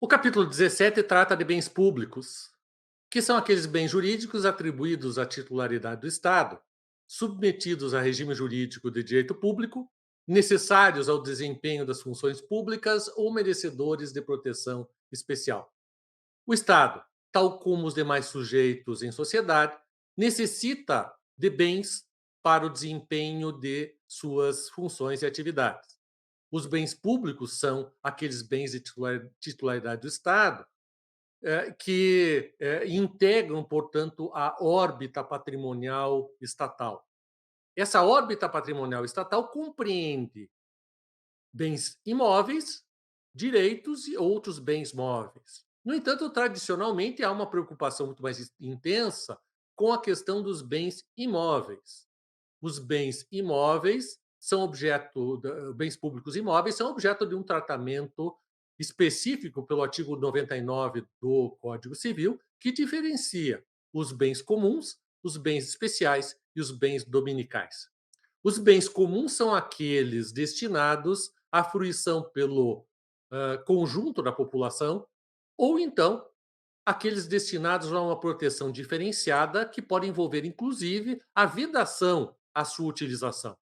O capítulo 17 trata de bens públicos, que são aqueles bens jurídicos atribuídos à titularidade do Estado, submetidos a regime jurídico de direito público, necessários ao desempenho das funções públicas ou merecedores de proteção especial. O Estado, tal como os demais sujeitos em sociedade, necessita de bens para o desempenho de suas funções e atividades. Os bens públicos são aqueles bens de titularidade do Estado que integram, portanto, a órbita patrimonial estatal. Essa órbita patrimonial estatal compreende bens imóveis, direitos e outros bens móveis. No entanto, tradicionalmente, há uma preocupação muito mais intensa com a questão dos bens imóveis. Os bens imóveis são objeto, bens públicos imóveis são objeto de um tratamento específico pelo artigo 99 do Código Civil, que diferencia os bens comuns, os bens especiais e os bens dominicais. Os bens comuns são aqueles destinados à fruição pelo conjunto da população, ou então aqueles destinados a uma proteção diferenciada, que pode envolver, inclusive, a vedação à sua utilização.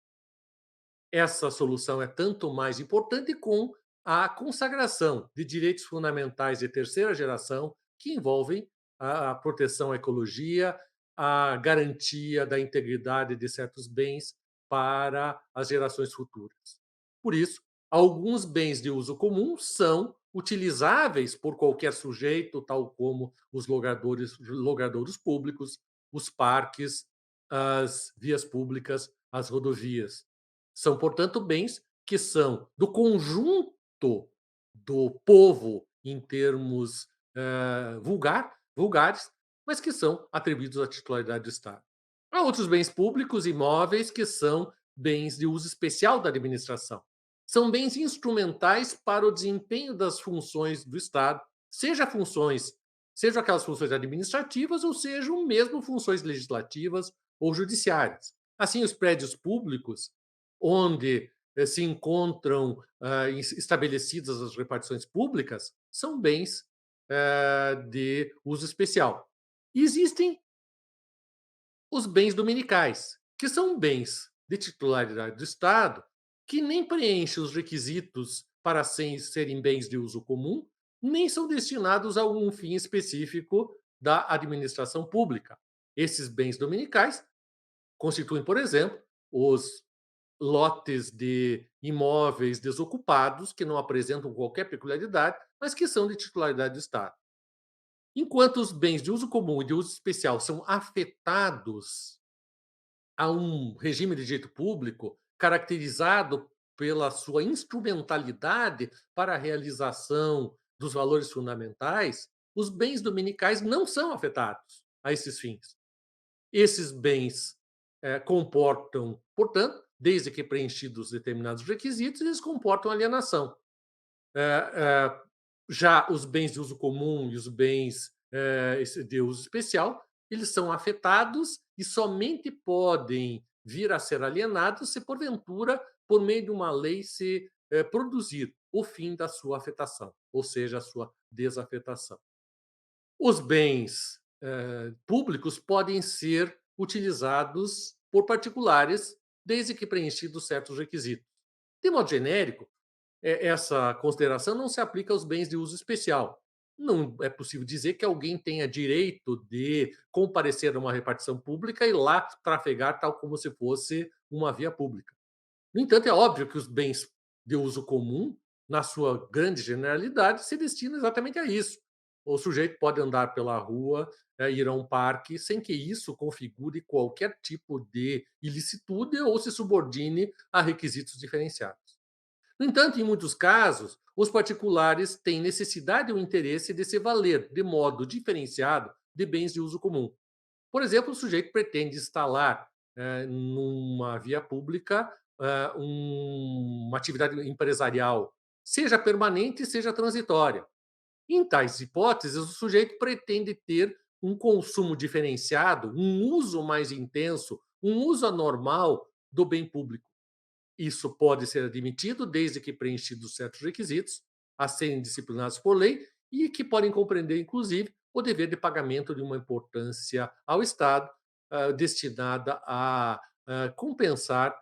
Essa solução é tanto mais importante com a consagração de direitos fundamentais de terceira geração, que envolvem a proteção à ecologia, a garantia da integridade de certos bens para as gerações futuras. Por isso, alguns bens de uso comum são utilizáveis por qualquer sujeito, tal como os logradouros públicos, os parques, as vias públicas, as rodovias. São, portanto, bens que são do conjunto do povo em termos vulgares, mas que são atribuídos à titularidade do Estado. Há outros bens públicos imóveis que são bens de uso especial da administração. São bens instrumentais para o desempenho das funções do Estado, sejam aquelas funções administrativas ou sejam mesmo funções legislativas ou judiciárias. Assim, os prédios públicos, onde se encontram estabelecidas as repartições públicas, são bens de uso especial. E existem os bens dominicais, que são bens de titularidade do Estado, que nem preenchem os requisitos para serem bens de uso comum, nem são destinados a algum fim específico da administração pública. Esses bens dominicais constituem, por exemplo, os lotes de imóveis desocupados, que não apresentam qualquer peculiaridade, mas que são de titularidade do Estado. Enquanto os bens de uso comum e de uso especial são afetados a um regime de direito público caracterizado pela sua instrumentalidade para a realização dos valores fundamentais, os bens dominicais não são afetados a esses fins. Esses bens comportam, portanto, desde que preenchidos determinados requisitos, eles comportam alienação. Já os bens de uso comum e os bens de uso especial, eles são afetados e somente podem vir a ser alienados se, porventura, por meio de uma lei, se produzir o fim da sua afetação, ou seja, a sua desafetação. Os bens públicos podem ser utilizados por particulares, desde que preenchidos certos requisitos. De modo genérico, essa consideração não se aplica aos bens de uso especial. Não é possível dizer que alguém tenha direito de comparecer a uma repartição pública e lá trafegar tal como se fosse uma via pública. No entanto, é óbvio que os bens de uso comum, na sua grande generalidade, se destinam exatamente a isso. O sujeito pode andar pela rua, ir a um parque, sem que isso configure qualquer tipo de ilicitude ou se subordine a requisitos diferenciados. No entanto, em muitos casos, os particulares têm necessidade ou interesse de se valer de modo diferenciado de bens de uso comum. Por exemplo, o sujeito pretende instalar numa via pública uma atividade empresarial, seja permanente, seja transitória. Em tais hipóteses, o sujeito pretende ter um consumo diferenciado, um uso mais intenso, um uso anormal do bem público. Isso pode ser admitido desde que preenchidos certos requisitos, a serem disciplinados por lei e que podem compreender, inclusive, o dever de pagamento de uma importância ao Estado, destinada a compensar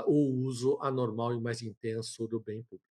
o uso anormal e mais intenso do bem público.